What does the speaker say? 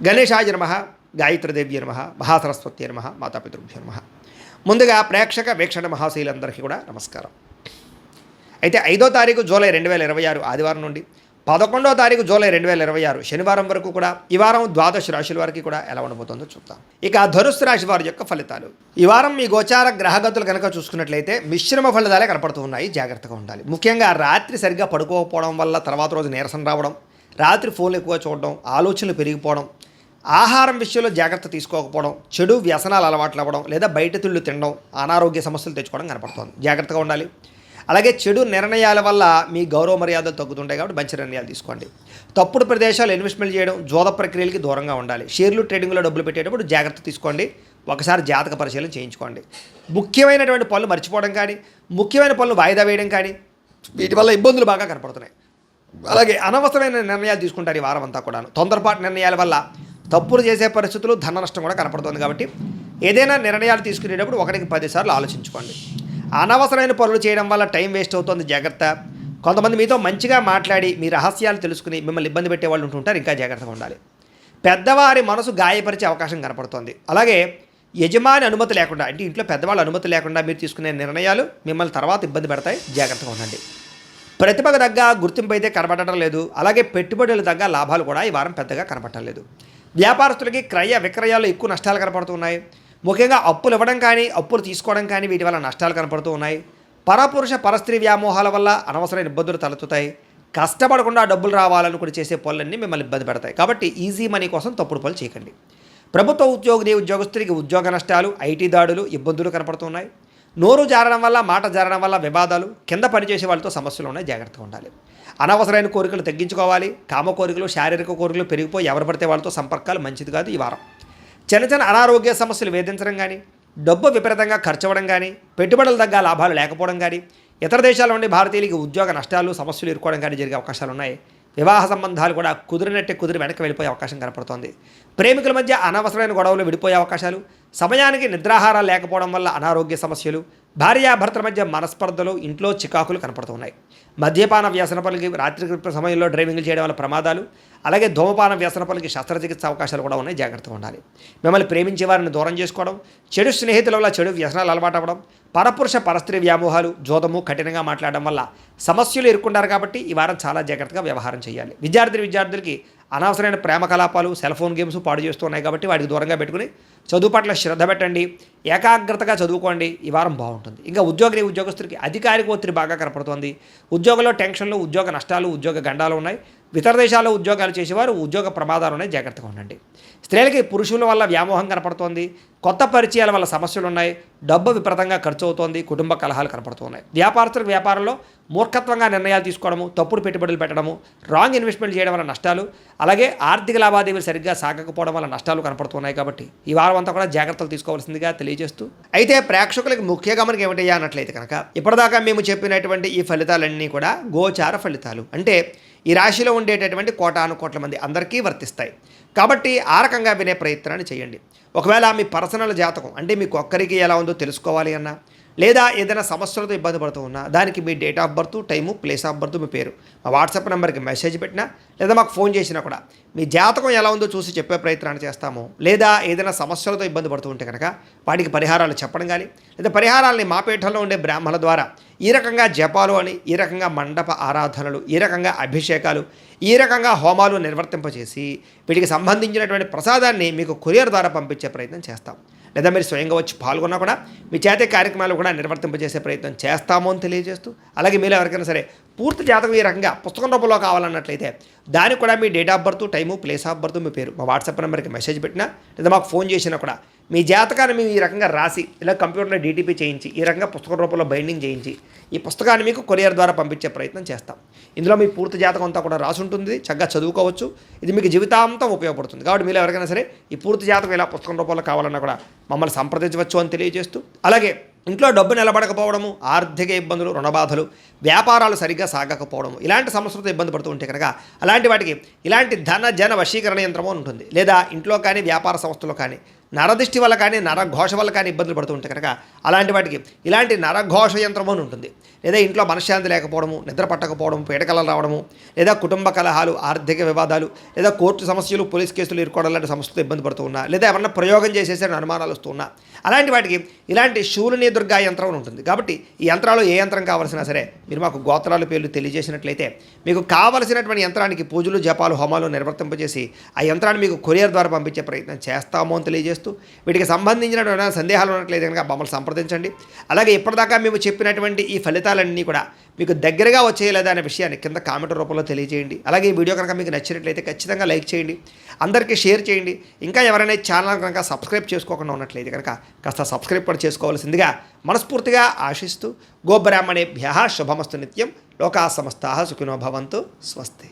గణేశాయ నమః, గాయత్రీదేవ్య నమః, మహాసరస్వతి నమః, మాతాపితృభ్యో నమః. ముందుగా ప్రేక్షక వీక్షణ మహాశీలందరికీ కూడా నమస్కారం. అయితే 5వ తారీఖు జూలై 2026 ఆదివారం నుండి 11వ తారీఖు జూలై 2026 శనివారం వరకు కూడా ఈ వారం ద్వాదశ రాశుల వారికి కూడా ఎలా ఉండబోతుందో చూద్దాం. ఇక ధనుస్సు రాశి వారి యొక్క ఫలితాలు. ఈ వారం మీ గోచార గ్రహగతులు కనుక చూసుకున్నట్లయితే మిశ్రమ ఫలితాలే కనపడుతూ ఉన్నాయి. జాగ్రత్తగా ఉండాలి. ముఖ్యంగా రాత్రి సరిగ్గా పడుకోకపోవడం వల్ల తర్వాత రోజు నీరసం రావడం, రాత్రి ఫోన్లు ఎక్కువ చూడడం, ఆలోచనలు పెరిగిపోవడం, ఆహారం విషయంలో జాగ్రత్త తీసుకోకపోవడం, చెడు వ్యసనాలు అలవాట్లు అవ్వడం లేదా బయట తిళ్ళు తినడం, అనారోగ్య సమస్యలు తెచ్చుకోవడం కనపడుతుంది. జాగ్రత్తగా ఉండాలి. అలాగే చెడు నిర్ణయాల వల్ల మీ గౌరవ మర్యాదలు తగ్గుతుంటాయి కాబట్టి మంచి నిర్ణయాలు తీసుకోండి. తప్పుడు ప్రదేశాలు ఇన్వెస్ట్మెంట్ చేయడం, జోద ప్రక్రియలకి దూరంగా ఉండాలి. షేర్లు ట్రేడింగ్లో డబ్బులు పెట్టేటప్పుడు జాగ్రత్త తీసుకోండి. ఒకసారి జాతక పరిశీలన చేయించుకోండి. ముఖ్యమైనటువంటి పనులు మర్చిపోవడం కానీ, ముఖ్యమైన పనులు వాయిదా వేయడం కానీ వీటి వల్ల ఇబ్బందులు బాగా కనపడుతున్నాయి. అలాగే అనవసరమైన నిర్ణయాలు తీసుకుంటారు ఈ వారం అంతా కూడా. తొందరపాటు నిర్ణయాల వల్ల తప్పులు చేసే పరిస్థితులు, ధన నష్టం కూడా కనపడుతుంది. కాబట్టి ఏదైనా నిర్ణయాలు తీసుకునేటప్పుడు 1కి 10 సార్లు ఆలోచించుకోండి. అనవసరమైన పనులు చేయడం వల్ల టైం వేస్ట్ అవుతుంది. జాగ్రత్త. కొంతమంది మీతో మంచిగా మాట్లాడి మీ రహస్యాలు తెలుసుకుని మిమ్మల్ని ఇబ్బంది పెట్టే వాళ్ళు ఉంటుంటారు. ఇంకా జాగ్రత్తగా ఉండాలి. పెద్దవారి మనసు గాయపరిచే అవకాశం కనపడుతుంది. అలాగే యజమాని అనుమతి లేకుండా, అంటే ఇంట్లో పెద్దవాళ్ళ అనుమతి లేకుండా మీరు తీసుకునే నిర్ణయాలు మిమ్మల్ని తర్వాత ఇబ్బంది పెడతాయి. జాగ్రత్తగా ఉండండి. ప్రతిభకు తగ్గ గుర్తింపు అయితే కనపడటం లేదు. అలాగే పెట్టుబడులు తగ్గ లాభాలు కూడా ఈ వారం పెద్దగా కనపడటం లేదు. వ్యాపారస్తులకి క్రయ విక్రయాల్లో ఎక్కువ నష్టాలు కనపడుతున్నాయి. ముఖ్యంగా అప్పులు ఇవ్వడం కానీ, అప్పులు తీసుకోవడం కానీ వీటి వల్ల నష్టాలు కనపడుతూ ఉన్నాయి. పరపురుష పరస్త్రీ వ్యామోహాల వల్ల అనవసరమైన ఇబ్బందులు తలెత్తుతాయి. కష్టపడకుండా డబ్బులు రావాలనుకుని చేసే పనులన్నీ మిమ్మల్ని ఇబ్బంది పెడతాయి. కాబట్టి ఈజీ మనీ కోసం తప్పుడు పనులు చేయకండి. ప్రభుత్వ ఉద్యోగస్తులకి ఉద్యోగ నష్టాలు, ఐటీ దాడులు, ఇబ్బందులు కనపడుతున్నాయి. నోరు జారడం వల్ల, మాట జారడం వల్ల వివాదాలు, కింద పనిచేసే వాళ్ళతో సమస్యలు ఉన్నాయి. జాగ్రత్తగా ఉండాలి. అనవసరమైన కోరికలు తగ్గించుకోవాలి. కామ కోరికలు, శారీరక కోరికలు పెరిగిపోయి ఎవరు పడితే వాళ్ళతో సంపర్కాలు మంచిది కాదు. ఈ వారం చిన్న అనారోగ్య సమస్యలు వేధించడం కానీ, డబ్బు విపరీతంగా ఖర్చు అవ్వడం కానీ, పెట్టుబడుల తగ్గ లాభాలు లేకపోవడం కానీ, ఇతర దేశాల నుండి భారతీయులకి ఉద్యోగ నష్టాలు, సమస్యలు ఎదుర్కోవడం కానీ జరిగే అవకాశాలు ఉన్నాయి. వివాహ సంబంధాలు కూడా కుదిరి వెనక్కి వెళ్ళిపోయే అవకాశం కనపడుతోంది. ప్రేమికుల మధ్య అనవసరమైన గొడవలు విడిపోయే అవకాశాలు, సమయానికి నిద్రాహారాలు లేకపోవడం వల్ల అనారోగ్య సమస్యలు, భార్యాభర్తల మధ్య మనస్పర్ధలు, ఇంట్లో చికాకులు కనపడుతున్నాయి. మద్యపాన వ్యసనపలకి రాత్రి సమయంలో డ్రైవింగ్లు చేయడం వల్ల ప్రమాదాలు, అలాగే ధూమపాన వ్యసనపలకి శస్త్రచికిత్స అవకాశాలు కూడా ఉన్నాయి. జాగ్రత్తగా ఉండాలి. మిమ్మల్ని ప్రేమించే వారిని దూరం చేసుకోవడం, చెడు స్నేహితుల వల్ల చెడు వ్యసనాలు అలవాటు అవ్వడం, పరపురుష పరస్త్రీ వ్యామోహాలు, జోదము, కఠినంగా మాట్లాడడం వల్ల సమస్యలు ఎదుర్కొంటారు. కాబట్టి ఈ వారం చాలా జాగ్రత్తగా వ్యవహారం చేయాలి. విద్యార్థులకి అనవసరమైన ప్రేమ కలాపాలు, సెల్ ఫోన్ గేమ్స్ పాడు చేస్తున్నాయి. కాబట్టి వాటికి దూరంగా పెట్టుకుని చదువు పట్ల శ్రద్ధ పెట్టండి. ఏకాగ్రతగా చదువుకోండి. ఈ వారం బాగుంటుంది. ఇంకా ఉద్యోగస్తులకి అధికారిక ఒత్తిడి బాగా కనపడుతుంది. ఉద్యోగంలో టెన్షన్లు, ఉద్యోగ నష్టాలు, ఉద్యోగ గండాలు ఉన్నాయి. ఇతర దేశాల్లో ఉద్యోగాలు చేసేవారు ఉద్యోగ ప్రమాదాలు ఉన్నాయి. జాగ్రత్తగా ఉండండి. స్త్రీలకి పురుషుల వల్ల వ్యామోహం కనపడుతోంది. కొత్త పరిచయాల వల్ల సమస్యలు ఉన్నాయి. డబ్బు విపరీతంగా ఖర్చు అవుతోంది. కుటుంబ కలహాలు కనపడుతున్నాయి. వ్యాపారస్తులకు వ్యాపారంలో మూర్ఖత్వంగా నిర్ణయాలు తీసుకోవడము, తప్పుడు పెట్టుబడులు పెట్టడము, రాంగ్ ఇన్వెస్ట్మెంట్ చేయడం వల్ల నష్టాలు, అలాగే ఆర్థిక లావాదేవీలు సరిగ్గా సాగకపోవడం వల్ల నష్టాలు కనపడుతున్నాయి. కాబట్టి ఈ వారం అంతా కూడా జాగ్రత్తలు తీసుకోవాల్సిందిగా తెలియజేస్తూ, అయితే ప్రేక్షకులకు ముఖ్య గమనిక ఏమిటయ్యా అన్నట్లయితే కనుక ఇప్పటిదాకా మేము చెప్పినటువంటి ఈ ఫలితాలన్నీ కూడా గోచార ఫలితాలు. అంటే ఈ రాశిలో ఉండేటటువంటి కోటానుకోట్ల మంది అందరికీ వర్తిస్తాయి. కాబట్టి ఆ రకంగా వినే ప్రయత్నాన్ని చేయండి. ఒకవేళ మీ పర్సనల్ జాతకం అంటే మీకు ఒక్కరికి ఎలా ఉందో తెలుసుకోవాలి అన్నా, లేదా ఏదైనా సమస్యలతో ఇబ్బంది పడుతూ ఉన్నా, దానికి మీ date of birth, time, place of birth, మీ పేరు మా వాట్సాప్ నెంబర్కి మెసేజ్ పెట్టినా, లేదా మాకు ఫోన్ చేసినా కూడా మీ జాతకం ఎలా ఉందో చూసి చెప్పే ప్రయత్నాన్ని చేస్తాము. లేదా ఏదైనా సమస్యలతో ఇబ్బంది పడుతూ ఉంటే కనుక వాటికి పరిహారాలు చెప్పడం కానీ, లేదా పరిహారాలని మా పీఠంలో ఉండే బ్రాహ్మణుల ద్వారా ఈ రకంగా జపాలు అని, ఈ రకంగా మండప ఆరాధనలు, ఈ రకంగా అభిషేకాలు, ఈ రకంగా హోమాలు నిర్వర్తింపచేసి వీటికి సంబంధించినటువంటి ప్రసాదాన్ని మీకు కొరియర్ ద్వారా పంపించే ప్రయత్నం చేస్తాం. లేదా మీరు స్వయంగా వచ్చి పాల్గొన్నా కూడా మీ చేతే కార్యక్రమాలు కూడా నిర్వర్తింపజేసే ప్రయత్నం చేస్తాము అని తెలియజేస్తూ, అలాగే మీరు ఎవరికైనా సరే పూర్తి జాతకం ఈ రకంగా పుస్తకం రూపంలో కావాలన్నట్లయితే దానికి కూడా మీ date of birth, time, place of birth, మీ పేరు మా వాట్సాప్ నెంబర్కి మెసేజ్ పెట్టినా, లేదా మాకు ఫోన్ చేసినా కూడా మీ జాతకాన్ని మేము ఈ రకంగా రాసి, ఇలా కంప్యూటర్లో డీటీపీ చేయించి, ఈ రకంగా పుస్తకం రూపంలో బైండింగ్ చేయించి ఈ పుస్తకాన్ని మీకు కొరియర్ ద్వారా పంపించే ప్రయత్నం చేస్తాం. ఇందులో మీ పూర్తి జాతకం అంతా కూడా రాసి ఉంటుంది. చక్కగా చదువుకోవచ్చు. ఇది మీకు జీవితాంతం ఉపయోగపడుతుంది. కాబట్టి మీరు ఎవరికైనా సరే ఈ పూర్తి జాతకం ఇలా పుస్తకం రూపంలో కావాలన్నా కూడా మమ్మల్ని సంప్రదించవచ్చు అని తెలియజేస్తూ, అలాగే ఇంట్లో డబ్బు నిలబడకపోవడము, ఆర్థిక ఇబ్బందులు, రుణబాధలు, వ్యాపారాలు సరిగ్గా సాగకపోవడము, ఇలాంటి సమస్యలతో ఇబ్బంది పడుతూ ఉంటే కనుక అలాంటి వాటికి ఇలాంటి ధన జన వశీకరణ యంత్రము ఉంటుంది. లేదా ఇంట్లో కానీ వ్యాపార సంస్థలో కానీ నరదిష్టి వల్ల కానీ నరఘోష వల్ల కానీ ఇబ్బందులు పడుతూ ఉంటే కనుక అలాంటి వాటికి ఇలాంటి నరఘోష యంత్రము అని ఉంటుంది. లేదా ఇంట్లో మనశ్శాంతి లేకపోవడము, నిద్ర పట్టకపోవడం, పీడకలలు రావడము, లేదా కుటుంబ కలహాలు, ఆర్థిక వివాదాలు, లేదా కోర్టు సమస్యలు, పోలీస్ కేసులు ఇరుకోవడం లాంటి సమస్యలతో ఇబ్బంది పడుతూ ఉన్నా, లేదా ఎవరన్నా ప్రయోగం చేసేసే అనుమానాలు వస్తూ ఉన్నా, అలాంటి వాటికి ఇలాంటి శూలిని దుర్గా యంత్రం అని ఉంటుంది. కాబట్టి ఈ యంత్రాలు ఏ యంత్రం కావాల్సినా సరే మీరు మాకు గోత్రాల పేర్లు తెలియజేసినట్లయితే మీకు కావలసినటువంటి యంత్రానికి పూజలు, జపాలు, హోమాలు నిర్వర్తింపజేసి ఆ యంత్రాన్ని మీకు కొరియర్ ద్వారా పంపించే ప్రయత్నం చేస్తాము అని తెలియజేస్తూ, వీటికి సంబంధించిన సందేహాలు ఉన్నట్లయితే కనుక మమ్మల్ని సంప్రదించండి. అలాగే ఇప్పటిదాకా మేము చెప్పినటువంటి ఈ ఫలితాలన్నీ కూడా మీకు దగ్గరగా వచ్చేయలేదా అనే విషయాన్ని కింద కామెంట్ రూపంలో తెలియజేయండి. అలాగే ఈ వీడియో కనుక మీకు నచ్చినట్లయితే ఖచ్చితంగా లైక్ చేయండి, అందరికీ షేర్ చేయండి. ఇంకా ఎవరైనా ఛానల్ కనుక సబ్స్క్రైబ్ చేసుకోకుండా ఉన్నట్లయితే కనుక కాస్త సబ్స్క్రైబ్ కూడా చేసుకోవాల్సిందిగా మనస్ఫూర్తిగా ఆశిస్తూ, గోబ్రాహ్మణేభ్యః శుభమస్తు నిత్యం, లోకా సమస్తాః సుఖినో భవంతు, స్వస్తి.